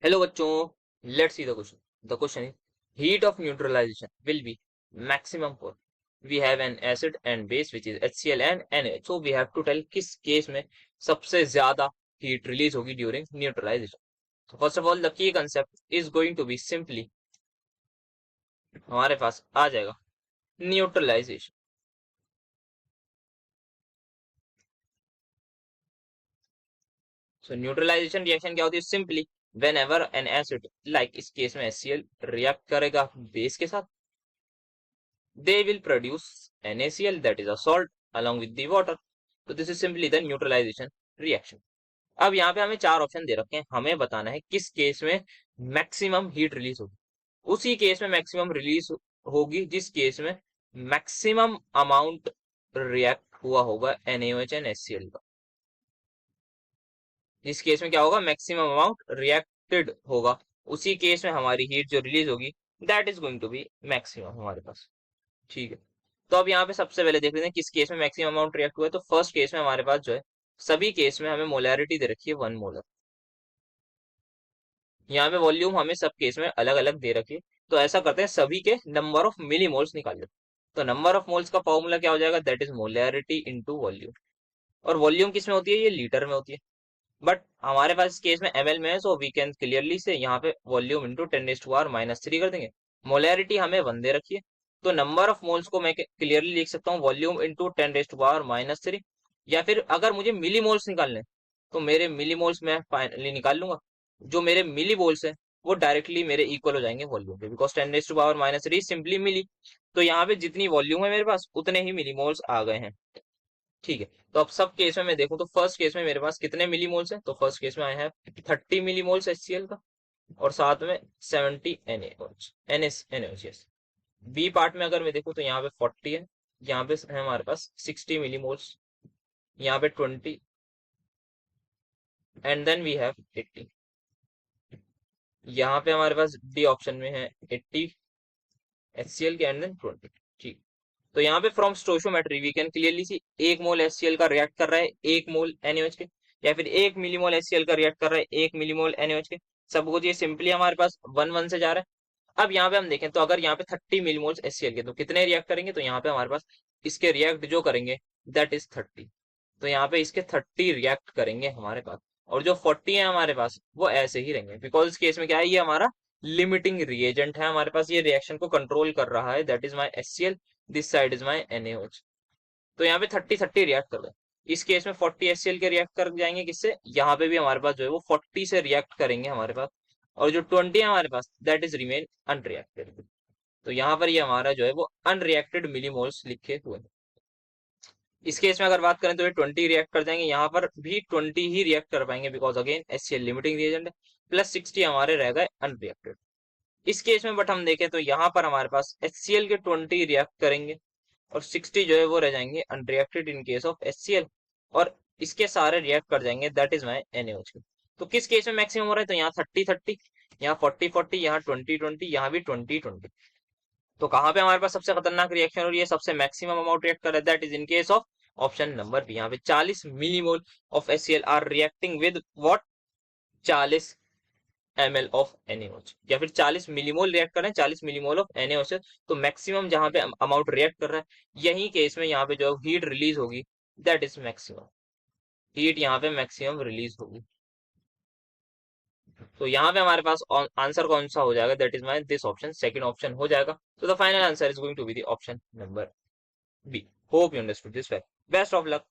Hello बच्चों, let's see the question. The question is heat of neutralization will be maximum for we have an acid and base which is HCl and NaOH. So we have to tell किस case में सबसे ज्यादा heat release होगी during neutralization. So first of all the key concept is going to be simply हमारे पास आ जाएगा neutralization. So neutralization reaction क्या होती है? Simply whenever an acid like इस केस में HCl react करेगा base के साथ, they will produce NaCl, that is a salt, along with the water. So this is simply the neutralization reaction. अब यहाँ पे हमें चार ऑप्शन दे रखे हैं, हमें बताना है किस केस में मैक्सिमम हीट रिलीज होगी. उसी केस में मैक्सिमम रिलीज होगी जिस केस में मैक्सिमम अमाउंट रिएक्ट हुआ होगा NaOH एंड HCl का. जिस केस में क्या होगा, मैक्सिमम अमाउंट रिएक्टेड होगा, उसी केस में हमारी हीट जो रिलीज होगी that is going to be maximum हमारे पास. ठीक है, तो अब यहाँ पे सबसे पहले देख लेते हैं किस केस में मैक्सिमम अमाउंट रिएक्ट हुआ है. तो फर्स्ट केस में हमारे पास जो है, सभी केस में हमें मोलैरिटी दे रखी है 1 मोलर. यहाँ पे वॉल्यूम हमें सब केस में अलग अलग दे रखी है. तो ऐसा करते हैं, सभी के नंबर ऑफ मिली मोल्स निकाल लेते हैं. तो नंबर ऑफ मोल्स का फॉर्मूला क्या हो जाएगा, that is molarity into volume. और वॉल्यूम किस में होती है, ये लीटर में होती है. बट हमारे पास इस केस में ml में है, सो वी कैन क्लियरली से यहाँ पे वॉल्यूम इंटू 10⁻³ कर देंगे. मोलैरिटी हमें 1 दे रखी है, तो नंबर ऑफ मोल्स को मैं क्लियरली लिख सकता हूँ वॉल्यूम इंटू 10⁻³ या फिर अगर मुझे मिली मोल्स निकालने तो मेरे मिली मोल्स मैं फाइनली निकाल लूंगा. जो मेरे मिली मोल्स है वो डायरेक्टली मेरे इक्वल हो जाएंगे वॉल्यूम के, बिकॉज 10⁻³ सिंपली मिली. तो यहाँ पे जितनी वॉल्यूम है मेरे पास उतने ही मिली मोल्स आ गए हैं. ठीक है, तो अब सब केस में मैं देखूं तो फर्स्ट केस में मेरे पास कितने मिली मोल्स है, तो फर्स्ट केस में आए हैं 30 मिली मोल्स HCl का और साथ में 70 NaOH. यस. बी पार्ट में अगर मैं देखूं तो यहाँ पे 40 है, यहाँ पे है हमारे पास 60 मिली मोल्स, यहाँ पे 20 एंड देन वी हैव 80. यहाँ पे हमारे पास डी ऑप्शन में है 80 HCl के एंड देन 20. ठीक, तो यहाँ पे from stoichiometry we can clearly see 1 mole HCl का रिएक्ट कर रहा है 1 मोल NaOH के, या फिर 1 मिलीमोल HCl का रिएक्ट कर रहा है 1 मिलीमोल NaOH के. सब कुछ ये सिंपली हमारे पास 1 से जा रहा है. अब यहाँ पे हम देखें तो अगर यहाँ पे 30 मिलीमोल HCl के तो कितने रिएक्ट करेंगे, तो यहाँ पे हमारे पास इसके रिएक्ट जो करेंगे दैट इज 30. तो यहाँ पे इसके 30 रिएक्ट करेंगे हमारे पास, और जो 40 है हमारे पास वो ऐसे ही रहेंगे, बिकॉज इस केस में क्या है, ये हमारा लिमिटिंग रिएजेंट है हमारे पास, ये रिएक्शन को कंट्रोल कर रहा है. That is my HCl, this side is my NaOH. तो यहाँ पे 30 रिएक्ट कर रहे हैं. इस केस में 40 HCl के रिएक्ट कर जाएंगे किससे, यहाँ पे भी हमारे पास जो है वो 40 से रिएक्ट करेंगे हमारे पास, और जो 20 है हमारे पास दैट इज रिमेन अनरिएक्टेड. तो यहाँ पर ये हमारा जो है वो अनरिएक्टेड मिलीमोल्स लिखे हुए हैं. इस केस में अगर बात करें तो ये 20 रिएक्ट कर जाएंगे, यहाँ पर भी 20 ही रिएक्ट कर पाएंगे, because again HCl limiting reagent है, प्लस 60 हमारे रह गए अनरिएक्टेड. इस केस में बट हम देखें तो यहाँ पर हमारे पास HCl के 20 रिएक्ट करेंगे और 60 जो है वो रह जाएंगे unreacted in case of HCl, और इसके सारे रिएक्ट कर जाएंगे दैट इज माई NaOH. तो किस केस में मैक्सिमम हो रहा है, तो यहाँ 30-30, यहाँ 40-40, यहाँ 20-20, यहाँ भी 20-20. तो कहाँ पे हमारे पास सबसे खतरनाक रिएक्शन हो रही है, सबसे मैक्सिमम अमाउंट रिएक्ट कर रहा है, that is in case of option number B. यहाँ पे 40 millimole of HCl are reacting with what, 40 ml of NaOH, या फिर 40 मिलीमोल रिएक्ट कर रहे हैं 40 मिलीमोल ऑफ NaOH. तो मैक्सिमम जहां पे अमाउंट रिएक्ट कर रहा है यही केस में यहाँ पे जो हीट रिलीज होगी दैट इज मैक्सिमम हीट, यहाँ पे मैक्सिमम रिलीज होगी. तो यहाँ पे हमारे पास आंसर कौन सा हो जाएगा, that is my this option, second option हो जाएगा. तो the final answer is going to be the option number B. Hope you understood this. Best of luck.